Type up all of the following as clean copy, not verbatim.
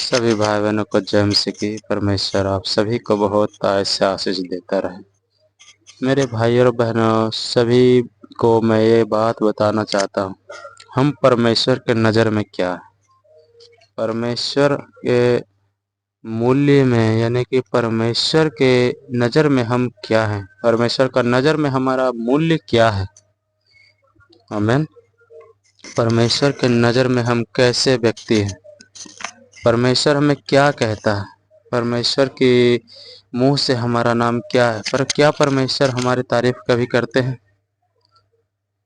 सभी भाई बहनों को जय मसीह की। परमेश्वर आप सभी को बहुत ऐसे आशीष देता रहे। मेरे भाई और बहनों सभी को मैं ये बात बताना चाहता हूँ, हम परमेश्वर के नज़र में क्या है। परमेश्वर के मूल्य में यानी कि परमेश्वर के नज़र में हम क्या हैं, परमेश्वर का नज़र में हमारा मूल्य क्या है। आमीन। परमेश्वर के नज़र में हम कैसे व्यक्ति हैं, परमेश्वर हमें क्या कहता है, परमेश्वर के मुंह से हमारा नाम क्या है। पर क्या परमेश्वर हमारी तारीफ कभी करते हैं?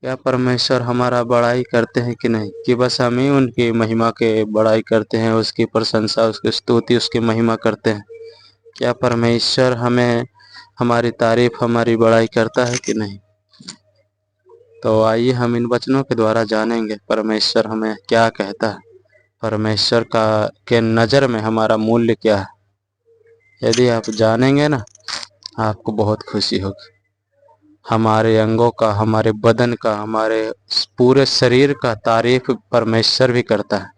क्या परमेश्वर हमारा बड़ाई करते हैं कि नहीं, कि बस हम ही उनकी महिमा के बड़ाई करते हैं, उसकी प्रशंसा, उसकी स्तुति, उसकी महिमा करते हैं। क्या परमेश्वर हमें हमारी तारीफ, हमारी बड़ाई करता है कि नहीं? तो आइए हम इन वचनों के द्वारा जानेंगे परमेश्वर हमें क्या कहता है, परमेश्वर का के नज़र में हमारा मूल्य क्या है। यदि आप जानेंगे ना, आपको बहुत खुशी होगी। हमारे अंगों का, हमारे बदन का, हमारे पूरे शरीर का तारीफ परमेश्वर भी करता है।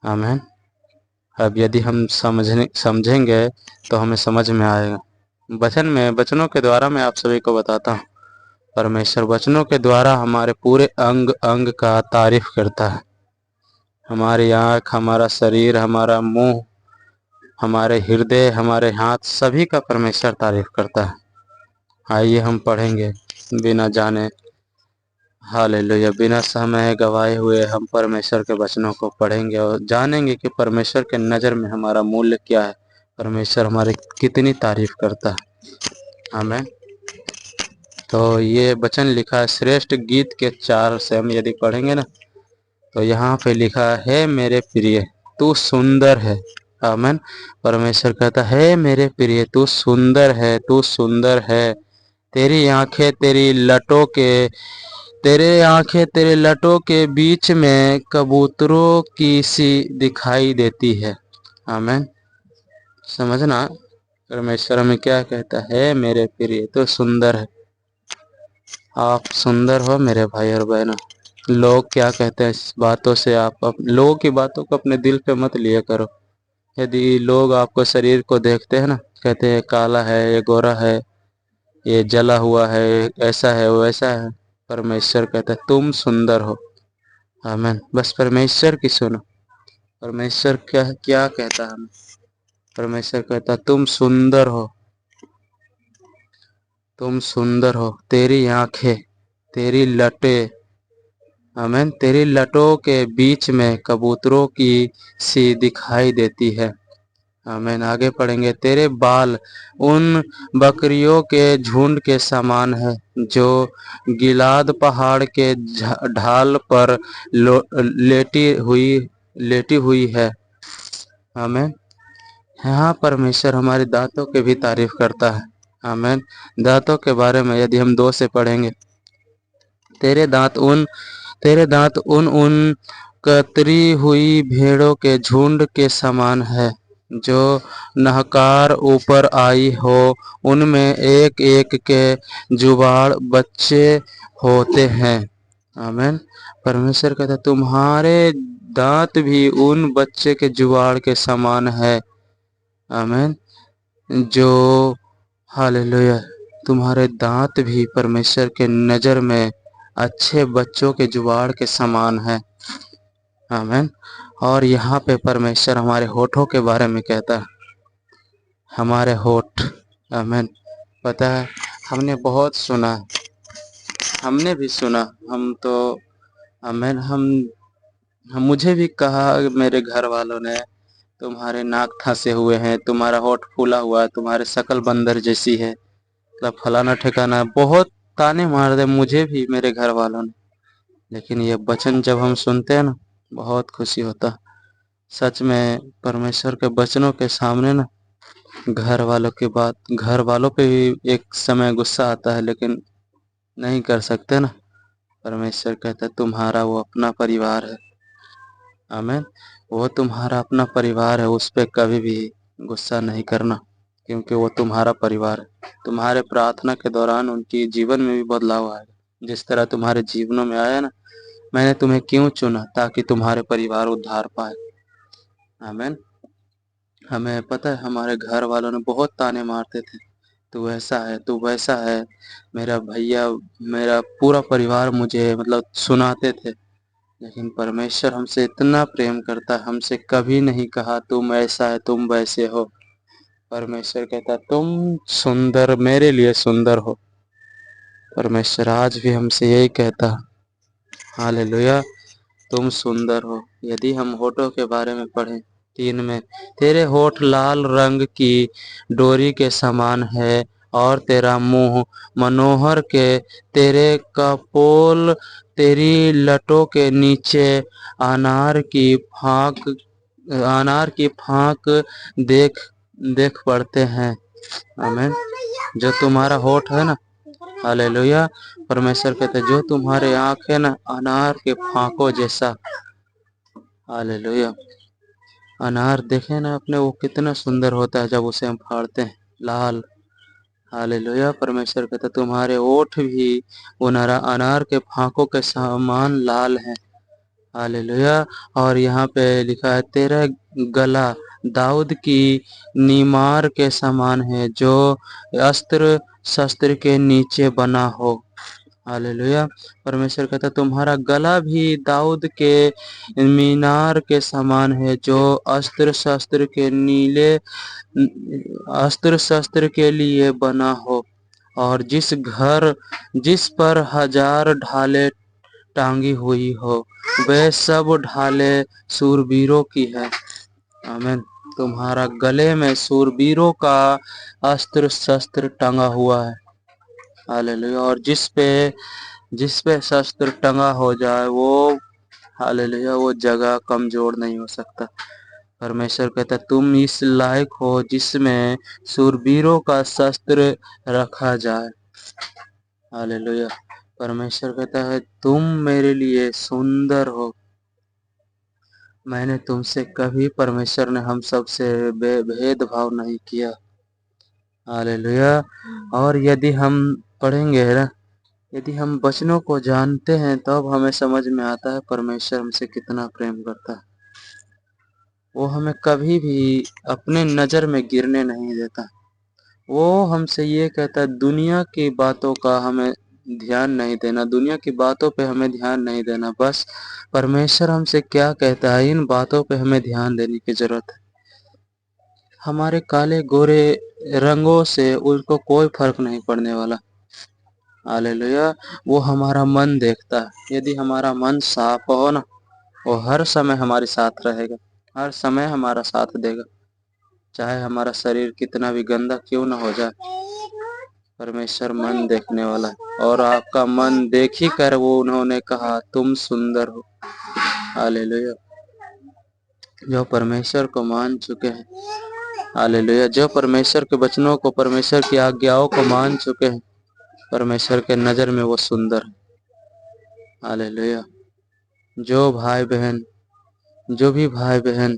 आमीन। अब यदि हम समझेंगे तो हमें समझ में आएगा। वचनों के द्वारा मैं आप सभी को बताता हूँ, परमेश्वर वचनों के द्वारा हमारे पूरे अंग अंग का तारीफ करता है। हमारी आँख, हमारा शरीर, हमारा मुंह, हमारे हृदय, हमारे हाथ, सभी का परमेश्वर तारीफ करता है। आइए हम पढ़ेंगे बिना जाने, हालेलुया, बिना समय गवाए हुए हम परमेश्वर के वचनों को पढ़ेंगे और जानेंगे कि परमेश्वर के नज़र में हमारा मूल्य क्या है, परमेश्वर हमारी कितनी तारीफ करता है। आमीन। तो ये वचन लिखा है श्रेष्ठ गीत के 4 से हम यदि पढ़ेंगे ना, तो यहाँ पे लिखा है मेरे प्रिय तू सुंदर है। आमीन। परमेश्वर कहता है मेरे प्रिय तू सुंदर है, तू सुंदर है। तेरी आंखें तेरे लटों के बीच में कबूतरों की सी दिखाई देती है। आमीन। समझना, परमेश्वर हमें क्या कहता है, मेरे प्रिय तो सुंदर है। आप सुंदर हो मेरे भाई और बहनों। लोग क्या कहते हैं इस बातों से, आप लोगों की बातों को अपने दिल पे मत लिया करो। यदि लोग आपको शरीर को देखते हैं ना, कहते हैं काला है, ये गोरा है, ये जला हुआ है, ऐसा है, वैसा है। परमेश्वर कहता है तुम सुंदर हो। आमीन। बस परमेश्वर की सुनो, परमेश्वर क्या क्या कहता है। परमेश्वर कहता तुम सुंदर हो, तुम सुंदर हो। तेरी आंखें, तेरी लटें, आमीन, तेरी लटों के बीच में कबूतरों की सी दिखाई देती है। आमीन। आगे पढ़ेंगे। तेरे बाल उन बकरियों के झुंड के समान है जो गिलाद पहाड़ के ढाल पर लेटी हुई है। आमीन। यहाँ परमेश्वर हमारे दांतों के भी तारीफ करता है। आमीन। दांतों के बारे में यदि हम 2 से पढ़ेंगे, तेरे दांत उन कतरी हुई भेड़ों के झुंड के समान है जो नहकार ऊपर आई हो, उनमें एक एक के जुबाड़ बच्चे होते हैं। आमीन। परमेश्वर कहता तुम्हारे दांत भी उन बच्चे के जुबाड़ के समान है। आमीन। जो हालेलुया, तुम्हारे दांत भी परमेश्वर के नज़र में अच्छे बच्चों के जुबाड़ के समान है। आमीन। और यहाँ पे परमेश्वर हमारे होठों के बारे में कहता है, हमारे होठ। आमीन। पता है, हमने बहुत सुना, हमने भी सुना, हम तो आमीन, मुझे भी कहा मेरे घर वालों ने, तुम्हारे नाक धंसे हुए हैं, तुम्हारा होठ फूला हुआ है, तुम्हारे शक्ल बंदर जैसी है, मतलब फलाना ठिकाना, बहुत ताने मार दे मुझे भी मेरे घर वालों ने। लेकिन ये वचन जब हम सुनते हैं ना, बहुत खुशी होता। सच में परमेश्वर के वचनों के सामने ना, घर वालों पे भी एक समय गुस्सा आता है, लेकिन नहीं कर सकते ना। परमेश्वर कहता है तुम्हारा वो अपना परिवार है। आमीन। वो तुम्हारा अपना परिवार है, उस पर कभी भी गुस्सा नहीं करना, क्योंकि वो तुम्हारा परिवार है। तुम्हारे प्रार्थना के दौरान उनकी जीवन में भी बदलाव आएगा, जिस तरह तुम्हारे जीवनों में आया ना। मैंने तुम्हें क्यों चुना, ताकि तुम्हारे परिवार उद्धार पाए। आमीन। हमें पता है हमारे घर वालों ने बहुत ताने मारते थे, तू ऐसा है, तू वैसा है। मेरा भैया, मेरा पूरा परिवार मुझे मतलब सुनाते थे, लेकिन परमेश्वर हमसे इतना प्रेम करता है, हमसे कभी नहीं कहा तुम ऐसा है, तुम वैसे हो। परमेश्वर कहता तुम सुंदर, मेरे लिए सुंदर हो। परमेश्वर आज भी हमसे यही कहता, हालेलुया, तुम सुंदर हो। यदि हम होठों के बारे में पढ़ें 3 में, तेरे होठ लाल रंग की डोरी के समान है और तेरा मुंह मनोहर के, तेरे कपोल तेरी लटों के नीचे अनार की फाक देख देख पड़ते हैं। आमीन। जो तुम्हारा होठ है ना, हालेलुया, परमेश्वर कहते जो तुम्हारे आँख है ना, अनार के फाकों जैसा। हालेलुया। अनार देखे ना अपने, वो कितना सुंदर होता है जब उसे हम फाड़ते हैं, लाल। हालेलुया। परमेश्वर कहता तुम्हारे ओठ भी वो अनार के फाकों के समान लाल हैं। हालेलुया। और यहाँ पे लिखा है तेरा गला दाऊद की नीमार के समान है, जो अस्त्र शस्त्र के नीचे बना हो। हालेलुया। परमेश्वर कहता तुम्हारा गला भी दाऊद के मीनार के समान है, जो अस्त्र शस्त्र के लिए बना हो। और जिस पर 1000 ढाले टांगी हुई हो, वे सब ढाले सूरबीरों की है। आमीन। तुम्हारा गले में सूरबीरों का अस्त्र शस्त्र टंगा हुआ है। हालेलुया। और जिस पे शस्त्र टंगा हो जाए वो, हालेलुया, वो जगह कमजोर नहीं हो सकता। परमेश्वर कहता तुम इस लायक हो जिसमें सूरबीरों का शस्त्र रखा जाए। हालेलुया। परमेश्वर कहता है तुम मेरे लिए सुंदर हो। मैंने तुमसे कभी, परमेश्वर ने हम सबसे भेदभाव नहीं किया। हालेलुया। और यदि हम पढ़ेंगे ना, यदि हम वचनों को जानते हैं तब हमें समझ में आता है परमेश्वर हमसे कितना प्रेम करता है। वो हमें कभी भी अपने नज़र में गिरने नहीं देता। वो हमसे ये कहता है दुनिया की बातों का हमें ध्यान नहीं देना, दुनिया की बातों पे हमें ध्यान नहीं देना, बस परमेश्वर हमसे क्या कहता है इन बातों पे हमें ध्यान देने की जरूरत है। हमारे काले गोरे रंगों से उसको कोई फर्क नहीं पड़ने वाला। हालेलुया। वो हमारा मन देखता है। यदि हमारा मन साफ हो ना, वो हर समय हमारे साथ रहेगा, हर समय हमारा साथ देगा, चाहे हमारा शरीर कितना भी गंदा क्यों ना हो जाए। परमेश्वर मन देखने वाला है, और आपका मन देख ही कर वो उन्होंने कहा तुम सुंदर हो। हालेलुया। जो परमेश्वर को मान चुके हैं, हालेलुया, जो परमेश्वर के वचनों को, परमेश्वर की आज्ञाओं को मान चुके हैं, परमेश्वर के नज़र में वो सुंदर है। हालेलुया। जो भी भाई बहन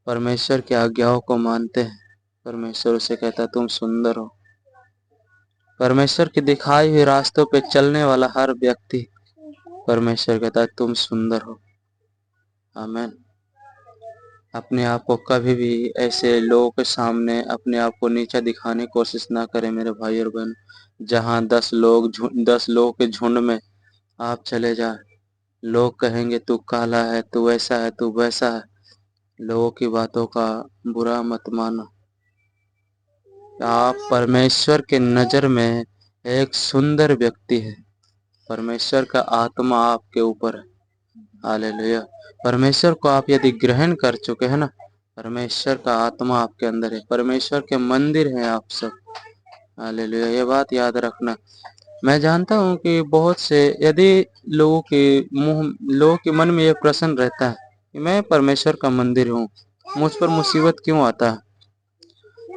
परमेश्वर की आज्ञाओं को मानते हैं, परमेश्वर उसे कहता तुम सुंदर हो। परमेश्वर की दिखाई हुई रास्तों पे चलने वाला हर व्यक्ति, परमेश्वर कहता है तुम सुंदर हो। आमीन। अपने आप को कभी भी ऐसे लोगों के सामने अपने आप को नीचा दिखाने की कोशिश ना करें मेरे भाई और बहन। जहाँ 10 लोगों के झुंड में आप चले जाए, लोग कहेंगे तू काला है, तू ऐसा है, तू वैसा है। लोगों की बातों का बुरा मत मानो। आप परमेश्वर के नज़र में एक सुंदर व्यक्ति है। परमेश्वर का आत्मा आपके ऊपर है। हालेलुया। परमेश्वर को आप यदि ग्रहण कर चुके हैं ना, परमेश्वर का आत्मा आपके अंदर है, परमेश्वर के मंदिर हैं आप सब। हालेलुया। ये बात याद रखना। मैं जानता हूँ कि बहुत से यदि लोगों के मन में ये प्रश्न रहता है कि मैं परमेश्वर का मंदिर हूँ, मुझ पर मुसीबत क्यों आता है,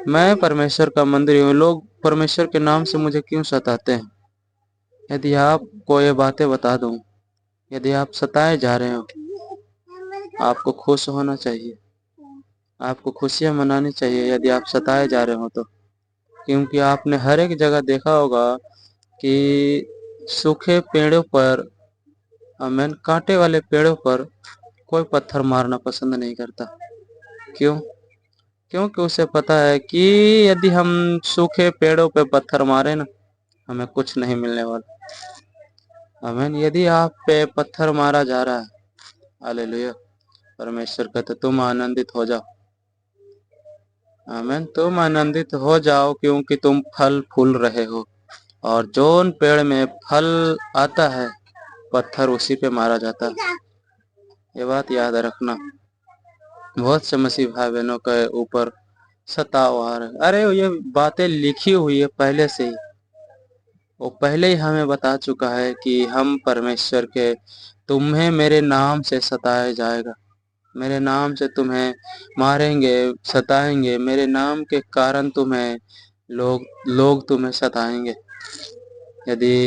मैं परमेश्वर का मंदिर हूँ, लोग परमेश्वर के नाम से मुझे क्यों सताते हैं। यदि आपको ये बातें बता दूं, यदि आप सताए जा रहे हो, आपको खुश होना चाहिए, आपको खुशियां मनानी चाहिए यदि आप सताए जा रहे हो तो। क्योंकि आपने हर एक जगह देखा होगा कि सूखे पेड़ों पर, कांटे वाले पेड़ों पर कोई पत्थर मारना पसंद नहीं करता। क्यों? क्योंकि उसे पता है कि यदि हम सूखे पेड़ों पे पत्थर मारे ना, हमें कुछ नहीं मिलने वाला। आमीन। यदि आप पे पत्थर मारा जा रहा है, हालेलुया, परमेश्वर कहते तुम आनंदित हो जाओ। आमीन। तुम आनंदित हो जाओ क्योंकि तुम फल फूल रहे हो, और जोन पेड़ में फल आता है पत्थर उसी पे मारा जाता है। ये बात याद रखना। बहुत से मसीह भाई बहनों के ऊपर सताव आ रहा है। अरे ये बातें लिखी हुई है पहले से ही, वो पहले ही हमें बता चुका है कि हम परमेश्वर के, तुम्हें मेरे नाम से सताया जाएगा, मेरे नाम से तुम्हें मारेंगे, सताएंगे, मेरे नाम के कारण तुम्हें लोग तुम्हें सताएंगे। यदि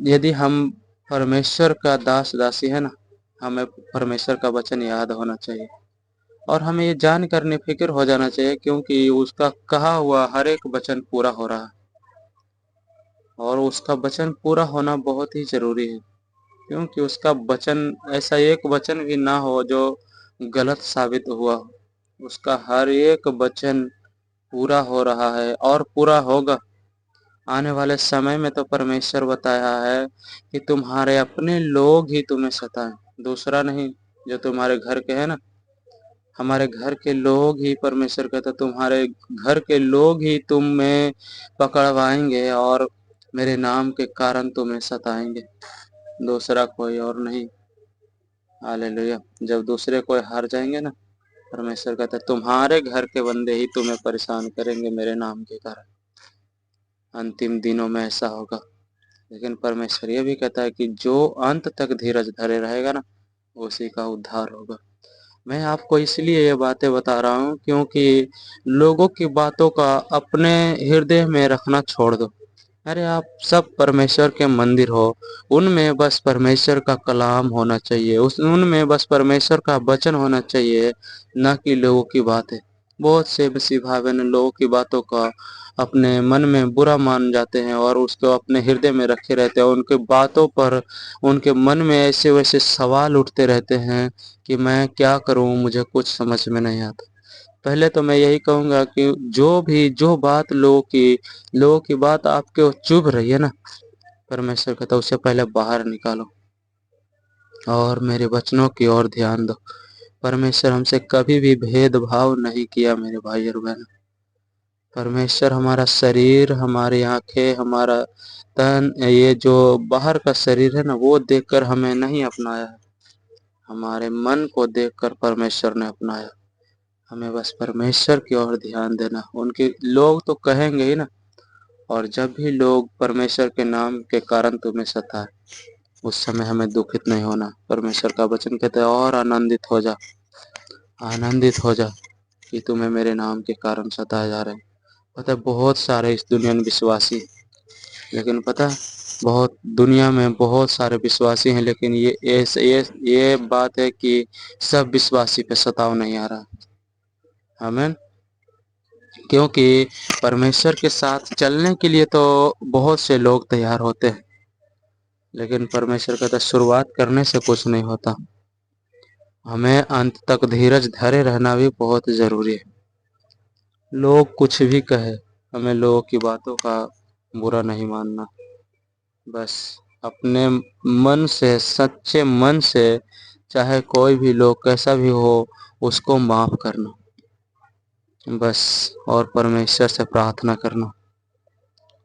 यदि हम परमेश्वर का दास दासी है ना, हमें परमेश्वर का वचन याद होना चाहिए, और हमें ये जान कर निफिक्र हो जाना चाहिए क्योंकि उसका कहा हुआ हर एक वचन पूरा हो रहा है, और उसका वचन पूरा होना बहुत ही जरूरी है, क्योंकि उसका वचन, ऐसा एक वचन भी ना हो जो गलत साबित हुआ हो। उसका हर एक वचन पूरा हो रहा है और पूरा होगा। आने वाले समय में तो परमेश्वर बताया है कि तुम्हारे अपने लोग ही तुम्हें सताएं, दूसरा नहीं। जो तुम्हारे घर के हैं ना, हमारे घर के लोग ही, परमेश्वर कहता तुम्हारे घर के लोग ही तुम्हें पकड़वाएंगे और मेरे नाम के कारण तुम्हें सताएंगे, दूसरा कोई और नहीं। हालेलुया। जब दूसरे कोई हार जाएंगे ना, परमेश्वर कहता है तुम्हारे घर के बंदे ही तुम्हें परेशान करेंगे मेरे नाम के कारण। अंतिम दिनों में ऐसा होगा। लेकिन परमेश्वर ये भी कहता है कि जो अंत तक धीरज धरे रहेगा ना, उसी का उद्धार होगा। मैं आपको इसलिए ये बातें बता रहा हूँ क्योंकि लोगों की बातों का अपने हृदय में रखना छोड़ दो। अरे आप सब परमेश्वर के मंदिर हो, उनमें बस परमेश्वर का कलाम होना चाहिए, उनमें बस परमेश्वर का वचन होना चाहिए, न कि लोगों की बातें। बहुत से मसीह भाई बहन लोगों की बातों का अपने मन में बुरा मान जाते हैं और उसको अपने हृदय में रखे रहते हैं। उनके बातों पर उनके मन में ऐसे वैसे सवाल उठते रहते हैं कि मैं क्या करूं, मुझे कुछ समझ में नहीं आता। पहले तो मैं यही कहूंगा कि जो बात लोगों की बात आपके चुभ रही है ना, परमेश्वर कहता है उससे पहले बाहर निकालो और मेरे वचनों की ओर ध्यान दो। परमेश्वर हमसे कभी भी भेदभाव नहीं किया मेरे भाई और बहन। परमेश्वर हमारा शरीर, हमारी आंखें, हमारा तन, ये जो बाहर का शरीर है ना, वो देखकर हमें नहीं अपनाया है, हमारे मन को देखकर परमेश्वर ने अपनाया। हमें बस परमेश्वर की ओर ध्यान देना। उनके लोग तो कहेंगे ही ना, और जब भी लोग परमेश्वर के नाम के कारण तुम्हें सताए, उस समय हमें दुखित नहीं होना। परमेश्वर का वचन कहता है और आनंदित हो जा, आनंदित हो जा कि तुम्हें मेरे नाम के कारण सताए जा रहे हैं। पता है बहुत सारे इस दुनिया में विश्वासी, लेकिन पता है बहुत दुनिया में बहुत सारे विश्वासी हैं, लेकिन ये बात है कि सब विश्वासी पे सताव नहीं आ रहा। आमीन। क्योंकि परमेश्वर के साथ चलने के लिए तो बहुत से लोग तैयार होते हैं, लेकिन परमेश्वर कहता शुरुआत करने से कुछ नहीं होता। हमें अंत तक धीरज धरे रहना भी बहुत जरूरी है। लोग कुछ भी कहे, हमें लोगों की बातों का बुरा नहीं मानना। बस अपने मन से, सच्चे मन से, चाहे कोई भी लोग कैसा भी हो, उसको माफ करना बस, और परमेश्वर से प्रार्थना करना।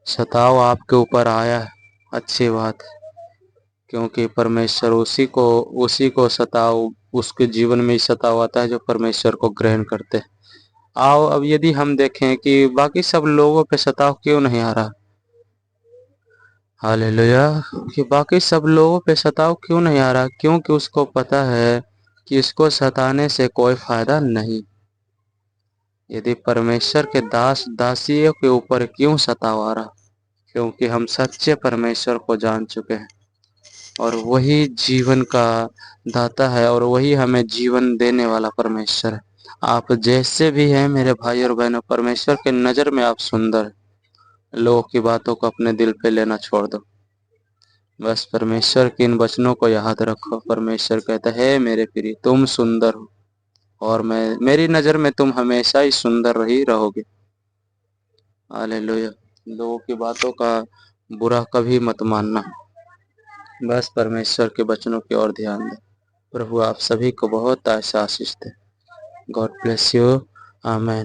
सताव आपके ऊपर आया है, अच्छी बात है, क्योंकि परमेश्वर उसी को सताव, उसके जीवन में ही सताव आता है जो परमेश्वर को ग्रहण करते हैं। आओ अब यदि हम देखें कि बाकी सब लोगों पे सताव क्यों नहीं आ रहा, हालेलुया, कि बाकी सब लोगों पे सताव क्यों नहीं आ रहा, क्योंकि उसको पता है कि इसको सताने से कोई फायदा नहीं। यदि परमेश्वर के दास दासियों के ऊपर क्यों सताव आ रहा, क्योंकि हम सच्चे परमेश्वर को जान चुके हैं, और वही जीवन का दाता है, और वही हमें जीवन देने वाला परमेश्वर है। आप जैसे भी हैं मेरे भाई और बहनों, परमेश्वर के नज़र में आप सुंदर हैं। लोगों की बातों को अपने दिल पे लेना छोड़ दो, बस परमेश्वर के इन वचनों को याद रखो। परमेश्वर कहता है मेरे प्रिय तुम सुंदर हो, اور میری نظر میں تم ہمیشہ ہی سندر ہی رہو گے۔ ہاللیلویا۔ لوگوں کی باتوں کا برا کبھی مت ماننا، بس پرمیشور کے بچنوں کی اور دھیان دیں۔ پربھو آپ سبھی کو بہت آشیش دے۔ God bless you. آمین۔